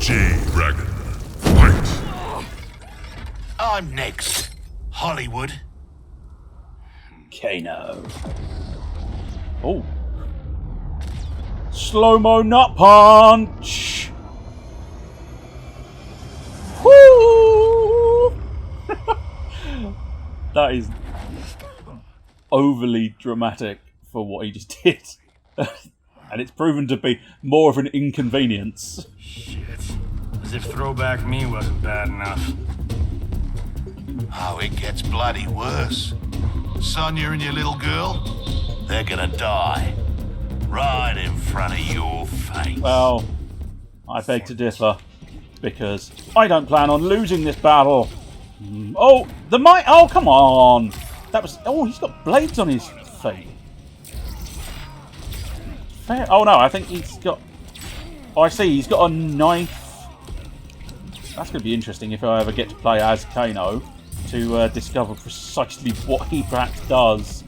G-Dragon, fight! I'm next, Hollywood. Kano. Oh. Slow-mo nut punch! Woo! That is overly dramatic for what he just did. And it's proven to be more of an inconvenience. Shit. As if throwback me wasn't bad enough. Oh, it gets bloody worse. Sonya and your little girl, they're gonna die. Right in front of your face. Well, I beg to differ. Because I don't plan on losing this battle. Oh, the might. Oh, come on. That was. Oh, he's got blades on his feet. Fair. Oh, no, I think he's got. Oh, I see. He's got a knife. That's going to be interesting if I ever get to play as Kano to discover precisely what he perhaps does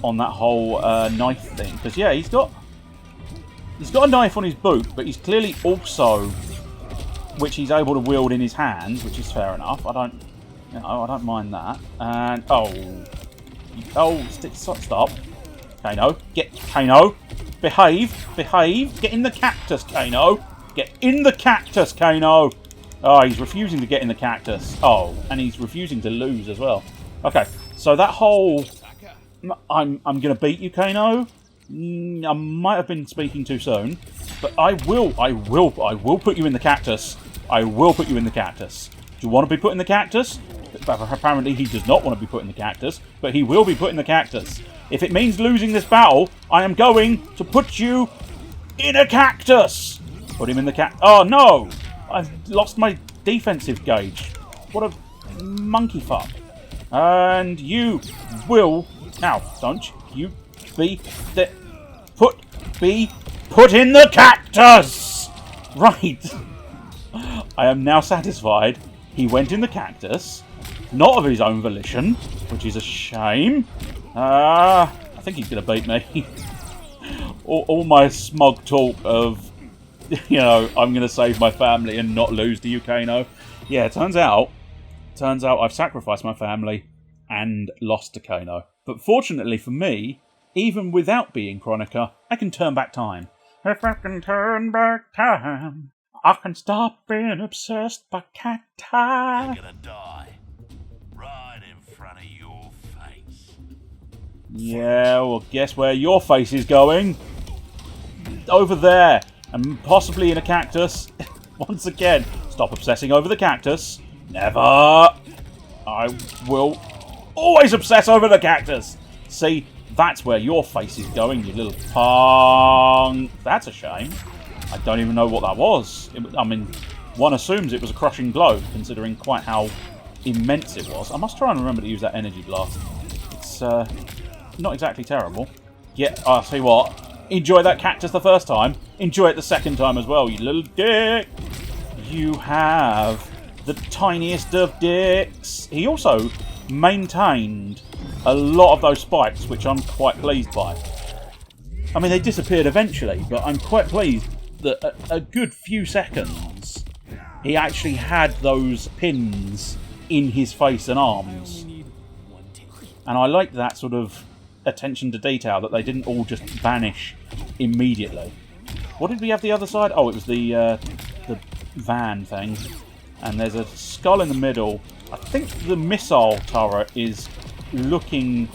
on that whole knife thing. Because, yeah, he's got a knife on his boot, but he's clearly also, which he's able to wield in his hand, which is fair enough. I don't mind that. And stop. Kano, Kano, behave, get in the cactus, Kano, get in the cactus, Kano. Oh, he's refusing to get in the cactus. Oh, and he's refusing to lose as well. Okay, so that whole, I'm gonna beat you, Kano. I might have been speaking too soon, but I will put you in the cactus. I will put you in the cactus. Do you want to be put in the cactus? Apparently he does not want to be put in the cactus, but he will be put in the cactus. If it means losing this battle, I am going to put you in a cactus. Put him in the cactus. Oh no! I've lost my defensive gauge. What a monkey fuck. And you will... Now, don't you be put in the cactus! Right. I am now satisfied. He went in the cactus, not of his own volition, which is a shame. I think he's going to beat me. all my smug talk of, you know, I'm going to save my family and not lose to you, Kano. Yeah, turns out I've sacrificed my family and lost to Kano. But fortunately for me, even without being Chronica, I can turn back time. If I can turn back time, I can stop being obsessed by cacti. They're gonna die. Right in front of your face. Yeah, well, guess where your face is going? Over there. And possibly in a cactus. Once again, stop obsessing over the cactus. Never. I will always obsess over the cactus. See, that's where your face is going, you little punk. That's a shame. I don't even know what that was. I mean, one assumes it was a crushing blow, considering quite how immense it was. I must try and remember to use that energy blast. It's not exactly terrible. Yeah, I'll tell you what. Enjoy that cactus the first time. Enjoy it the second time as well, you little dick. You have the tiniest of dicks. He also maintained a lot of those spikes, which I'm quite pleased by. I mean, they disappeared eventually, but I'm quite pleased that a good few seconds he actually had those pins in his face and arms. And I like that sort of attention to detail, that they didn't all just vanish immediately. What did we have the other side? Oh, it was the van thing. And there's a skull in the middle. I think the missile turret is looking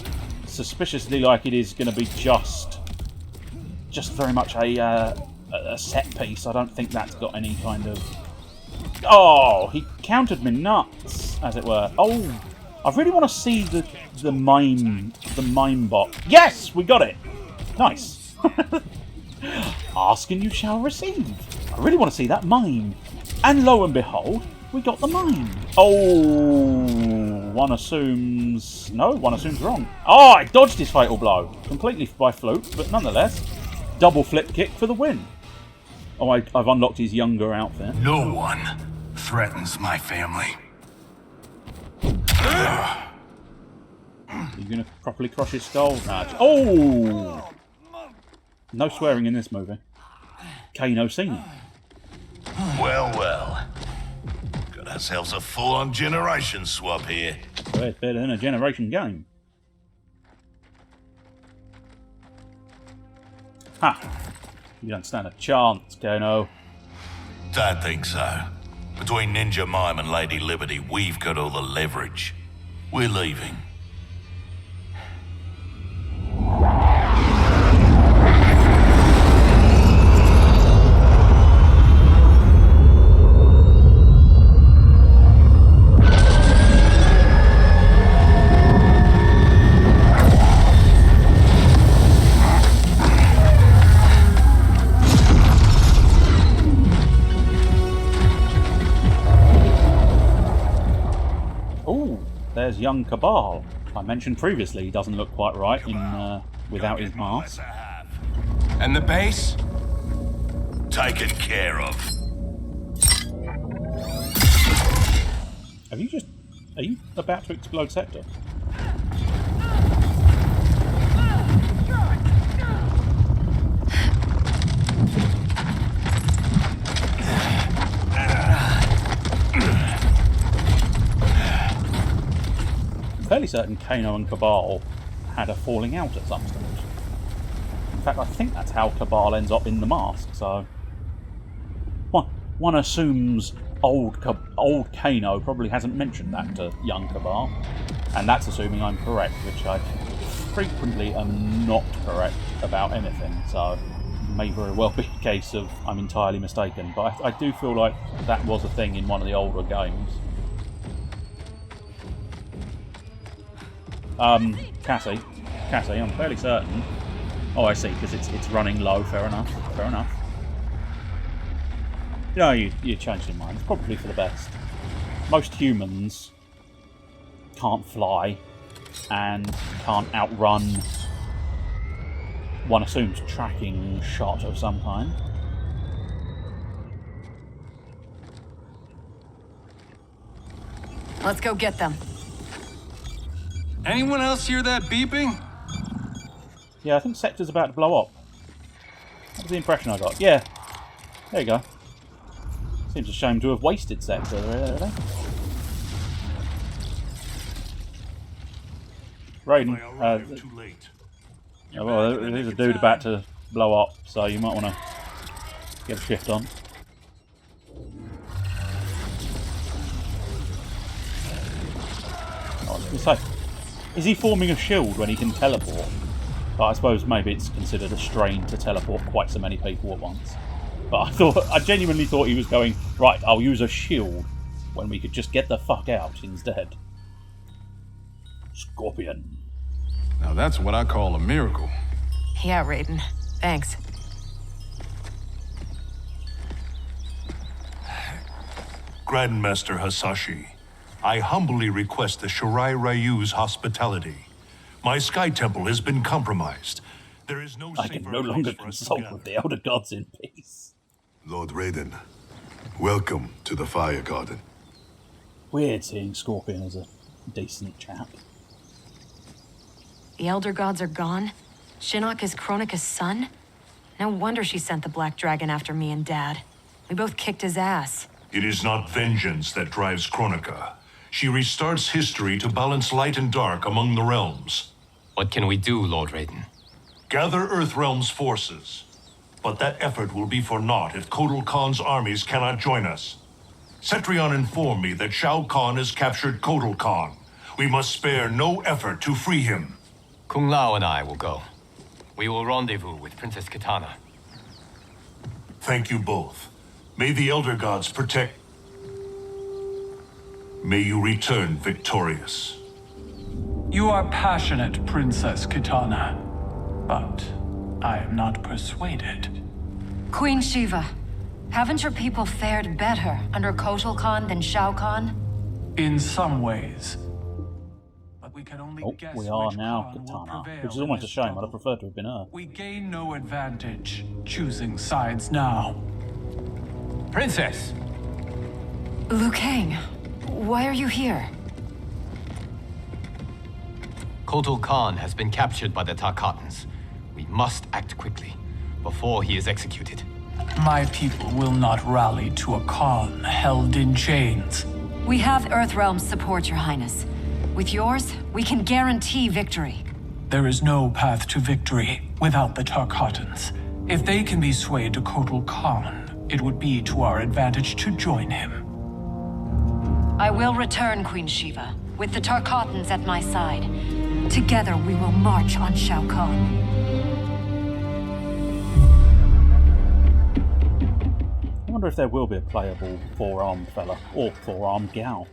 suspiciously like it is going to be just very much a set piece. I don't think that's got any kind of... Oh, he countered me nuts, as it were. Oh, I really want to see the mime bot. Yes, we got it. Nice. Ask and you shall receive. I really want to see that mime. And lo and behold, we got the mime. Oh, one assumes... No, one assumes wrong. Oh, I dodged his fatal blow. Completely by fluke, but nonetheless. Double flip kick for the win. Oh, I've unlocked his younger outfit. No one threatens my family. You're going to properly crush his skull? Nah, oh! No swearing in this movie. Kano Senior. Well, well. Got ourselves a full-on generation swap here. Well, it's better than a generation game. Ha! You don't stand a chance, Kano. Don't think so. Between Ninja Mime and Lady Liberty, we've got all the leverage. We're leaving. There's young Kabal. I mentioned previously he doesn't look quite right in without his mask. And the base? Taken care of. Are you about to explode Sector? Fairly certain Kano and Kabal had a falling out at some stage. In fact, I think that's how Kabal ends up in the mask, so... One assumes old Kano probably hasn't mentioned that to young Kabal, and that's assuming I'm correct, which I frequently am not correct about anything, so it may very well be a case of I'm entirely mistaken, but I do feel like that was a thing in one of the older games. Cassie, I'm fairly certain. Oh, I see, because it's running low. Fair enough. No, you changed your mind. It's probably for the best. Most humans can't fly and can't outrun. One assumes tracking shot of some kind. Let's go get them. Anyone else hear that beeping? Yeah, I think Sector's about to blow up. That was the impression I got. Yeah. There you go. Seems a shame to have wasted Sector, really. Raiden. Too late. Well, there's a dude about to blow up, so you might want to get a shift on. I was going to say, is he forming a shield when he can teleport? But I suppose maybe it's considered a strain to teleport quite so many people at once. But I genuinely thought he was going, right, I'll use a shield when we could just get the fuck out instead. Scorpion. Now that's what I call a miracle. Yeah, Raiden. Thanks. Grandmaster Hasashi, I humbly request the Shirai Ryu's hospitality. My Sky Temple has been compromised. There is no I can no longer consult with the Elder Gods in peace. Lord Raiden, welcome to the Fire Garden. Weird seeing Scorpion as a decent chap. The Elder Gods are gone? Shinnok is Kronika's son? No wonder she sent the Black Dragon after me and Dad. We both kicked his ass. It is not vengeance that drives Kronika. She restarts history to balance light and dark among the realms. What can we do, Lord Raiden? Gather Earthrealm's forces. But that effort will be for naught if Kotal Khan's armies cannot join us. Cetrion informed me that Shao Kahn has captured Kotal Khan. We must spare no effort to free him. Kung Lao and I will go. We will rendezvous with Princess Kitana. Thank you both. May the Elder Gods protect... May you return victorious. You are passionate, Princess Kitana, but I am not persuaded. Queen Shiva, haven't your people fared better under Kotal Khan than Shao Kahn? In some ways. But we can only guess we are which now Khan will Kitana, prevail which is in almost a this shame. I'd struggle. have preferred to have been her. We gain no advantage choosing sides now. Princess! Liu Kang, why are you here? Kotal Khan has been captured by the Tarkatans. We must act quickly, before he is executed. My people will not rally to a Khan held in chains. We have Earthrealm's support, Your Highness. With yours, we can guarantee victory. There is no path to victory without the Tarkatans. If they can be swayed to Kotal Khan, it would be to our advantage to join him. I will return, Queen Shiva, with the Tarkatans at my side. Together we will march on Shao Kahn. I wonder if there will be a playable four-armed fella, or four-armed gal.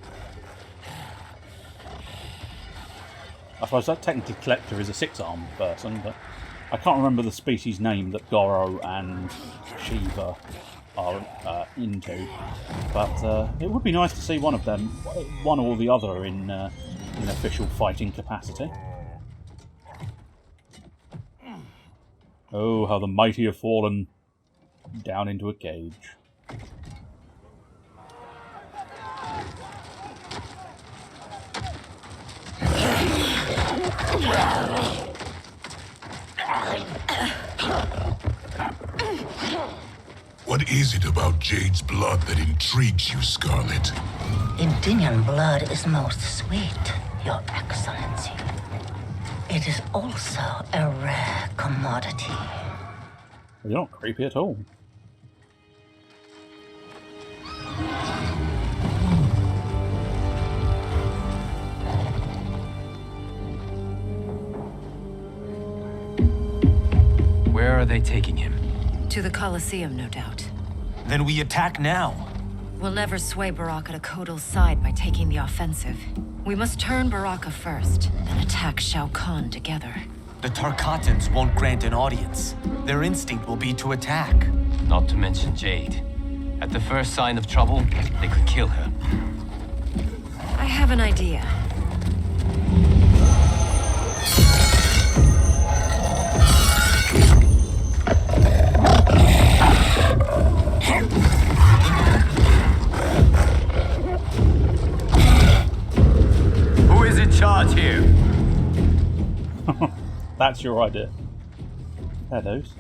I suppose that technically Collector is a six-armed person, but I can't remember the species name that Goro and Shiva are into. But it would be nice to see one of them, one or the other, in official fighting capacity. Oh, how the mighty have fallen down into a cage. What is it about Jade's blood that intrigues you, Scarlet? Indian blood is most sweet, Your Excellency. It is also a rare commodity. You're not creepy at all. Where are they taking him? To the Colosseum, no doubt. Then we attack now. We'll never sway Baraka to Kotal's side by taking the offensive. We must turn Baraka first, then attack Shao Kahn together. The Tarkatans won't grant an audience. Their instinct will be to attack. Not to mention Jade. At the first sign of trouble, they could kill her. I have an idea. Who is in charge here? That's your idea. Fair dues.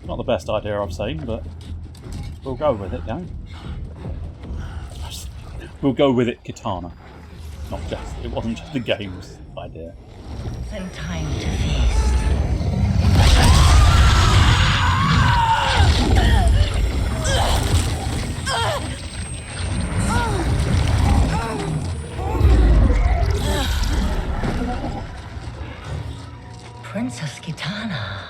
Not the best idea I've seen, but we'll go with it, don't we? We'll go with it, Kitana. It wasn't just the game's idea. Then time to feast. Princess Kitana.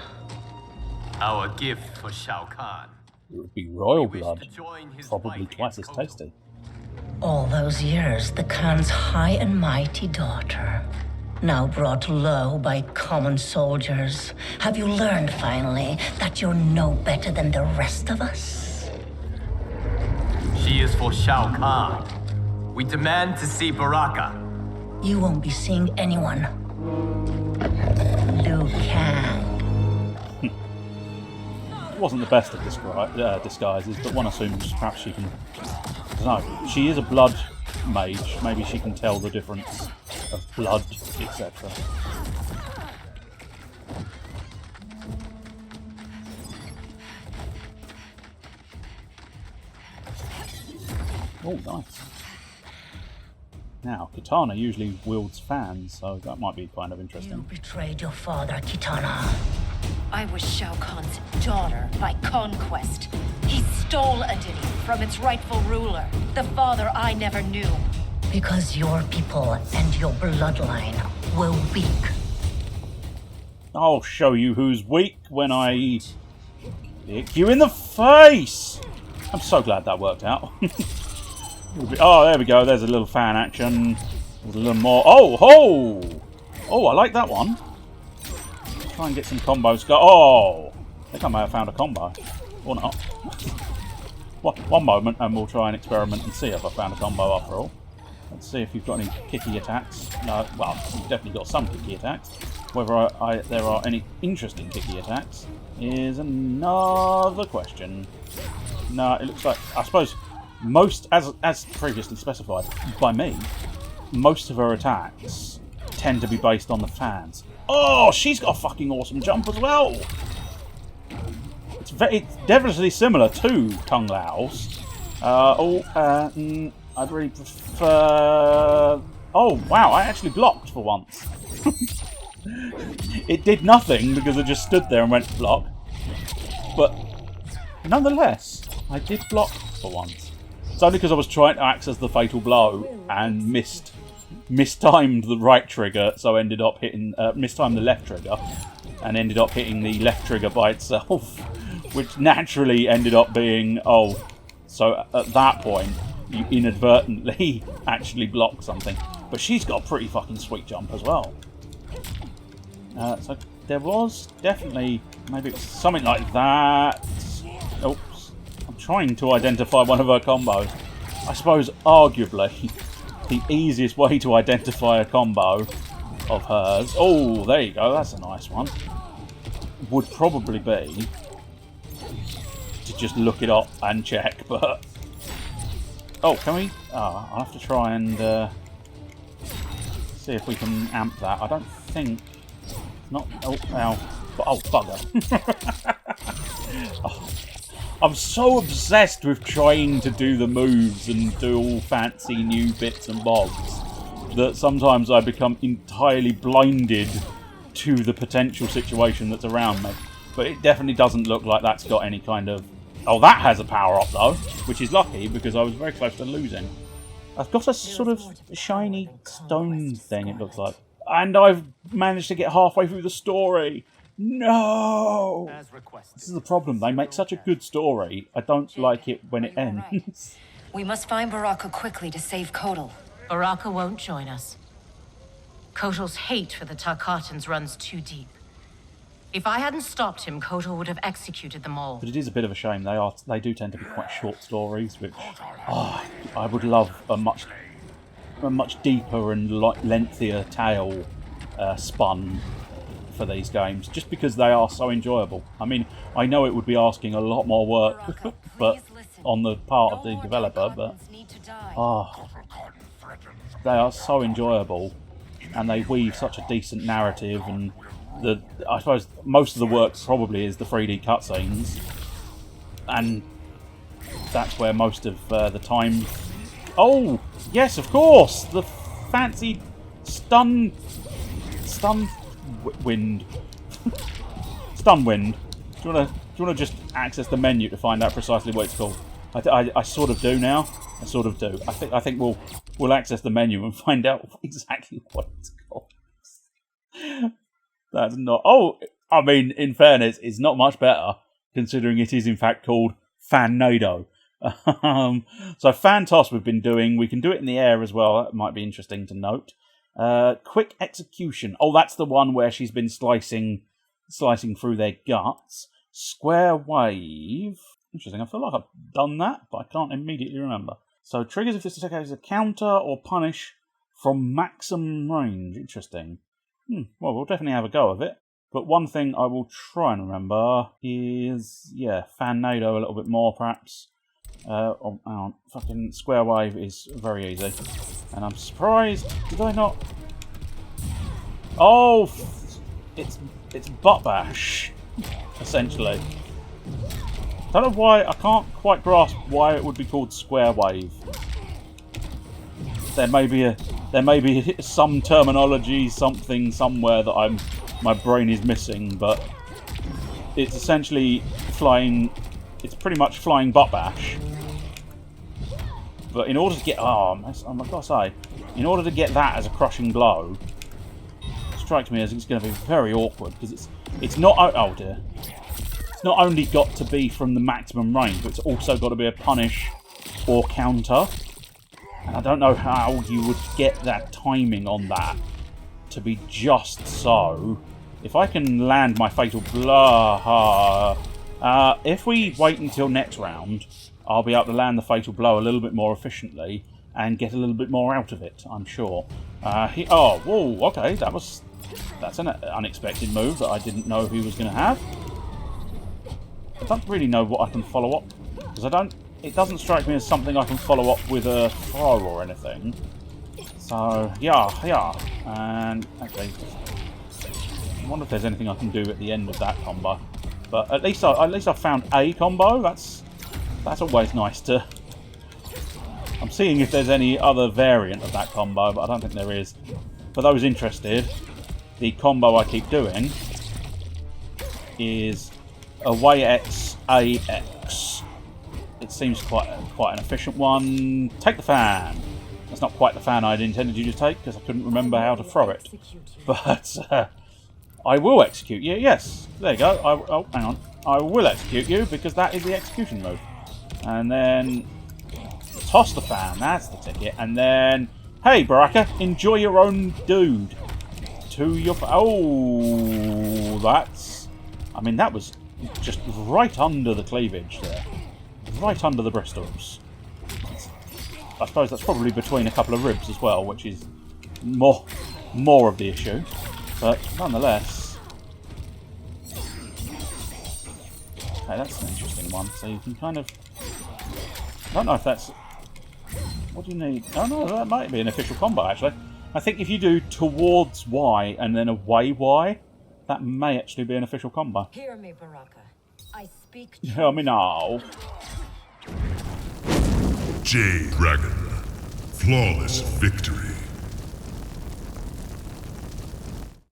Our gift for Shao Kahn. It would be royal We wish blood, to join his probably fight twice as against tasty. All those years, the Khan's high and mighty daughter, now brought low by common soldiers. Have you learned finally that you're no better than the rest of us? She is for Shao Kahn. We demand to see Baraka. You won't be seeing anyone. Liu Kang. It wasn't the best of disguises, but one assumes perhaps she can... I don't know. She is a blood mage. Maybe she can tell the difference of blood, etc. Oh, nice. Now, Kitana usually wields fans, so that might be kind of You interesting. betrayed your father, Kitana. I was Shao Kahn's daughter by conquest. He stole Aditi from its rightful ruler, the father I never knew. Because your people and your bloodline were weak. I'll show you who's weak when I kick you in the face! I'm so glad that worked out. Oh, there we go. There's a little fan action. There's a little more. Oh, ho! Oh, I like that one. Try and get some combos. Oh! I think I may have found a combo. Or not. One moment and we'll try and experiment and see if I found a combo after all. Let's see if you've got any kicky attacks. No, well, you've definitely got some kicky attacks. Whether there are any interesting kicky attacks is another question. No, it looks like... I suppose most, as previously specified by me, most of her attacks tend to be based on the fans. Oh, she's got a fucking awesome jump as well! It's it's definitely similar to Kung Lao's. I'd really prefer... Oh, wow, I actually blocked for once. It did nothing because I just stood there and went block. But nonetheless, I did block for once. It's only because I was trying to access the fatal blow and mistimed the right trigger, so ended up hitting... mistimed the left trigger, and ended up hitting the left trigger by itself, which naturally ended up being... Oh, so at that point, you inadvertently actually block something. But she's got a pretty fucking sweet jump as well. So there was definitely... Maybe it's something like that. Oops. I'm trying to identify one of her combos. I suppose, arguably, the easiest way to identify a combo of hers... Oh, there you go. That's a nice one. Would probably be to just look it up and check, but... Oh, can we... Oh, I'll have to try and see if we can amp that. I don't think... Not... Oh, ow. Oh, bugger. Oh, I'm so obsessed with trying to do the moves and do all fancy new bits and bobs that sometimes I become entirely blinded to the potential situation that's around me. But it definitely doesn't look like that's got any kind of... Oh, that has a power-up, though, which is lucky, because I was very close to losing. I've got a sort of shiny stone thing, it looks like. And I've managed to get halfway through the story. No! This is the problem. They make such a good story. I don't like it when it ends. We must find Baraka quickly to save Kotal. Baraka won't join us. Kotal's hate for the Tarkatans runs too deep. If I hadn't stopped him, Kotal would have executed them all. But it is a bit of a shame. They do tend to be quite short stories, which I would love a much deeper and lengthier tale spun for these games, just because they are so enjoyable. I mean, I know it would be asking a lot more work, but on the part of the developer, but they are so enjoyable, and they weave such a decent narrative, and I suppose most of the work probably is the 3D cutscenes, and that's where most of the time... Oh, yes, of course! The fancy stun wind. Stun wind. Do you want to just access the menu to find out precisely what it's called? I sort of do now. I sort of do. I think we'll access the menu and find out exactly what it's called. That's not... Oh, I mean, in fairness, it's not much better, considering it is in fact called Fan-Nado. So Fan Toss we've been doing. We can do it in the air as well. That might be interesting to note. Quick Execution. Oh, that's the one where she's been slicing through their guts. Square Wave. Interesting. I feel like I've done that, but I can't immediately remember. So triggers if this attack is a counter or punish from maximum range. Interesting. Well, we'll definitely have a go of it. But one thing I will try and remember is, yeah, Fan-Nado a little bit more, perhaps. Fucking Square Wave is very easy. And I'm surprised, did I not... Oh! It's Butt Bash, essentially. I don't know why, I can't quite grasp why it would be called Square Wave. There may be some terminology, something somewhere that my brain is missing, but it's essentially flying. It's pretty much flying butt bash. But in order to get, I've got to say, in order to get that as a crushing blow, it strikes me as it's going to be very awkward because it's not. Oh dear. It's not only got to be from the maximum range, but it's also got to be a punish or counter. And I don't know how you would get that timing on that to be just so. If I can land my fatal blow... if we wait until next round, I'll be able to land the fatal blow a little bit more efficiently and get a little bit more out of it, I'm sure. Whoa, okay, that's an unexpected move that I didn't know he was going to have. I don't really know what I can follow up, because it doesn't strike me as something I can follow up with a throw or anything. So, yeah. And, okay. I wonder if there's anything I can do at the end of that combo. But at least I found a combo. That's always nice to. I'm seeing if there's any other variant of that combo, but I don't think there is. For those interested, the combo I keep doing is away X, A X. It seems quite an efficient one. Take the fan. That's not quite the fan I'd intended you to take because I couldn't remember how to throw it. But I will execute you. Yes, there you go. Oh, hang on. I will execute you because that is the execution move. And then toss the fan. That's the ticket. And then, hey, Baraka, enjoy your own dude. To your... Oh, that's... I mean, that was just right under the cleavage there. Right under the bristles. I suppose that's probably between a couple of ribs as well, which is more of the issue. But nonetheless... Okay, that's an interesting one. So you can kind of... I don't know if that's... What do you need? Oh no, that might be an official combo actually. I think if you do towards Y and then away Y, that may actually be an official combo. Hear me, Baraka. I speak. Hear me now. Jade Dragon. Flawless victory.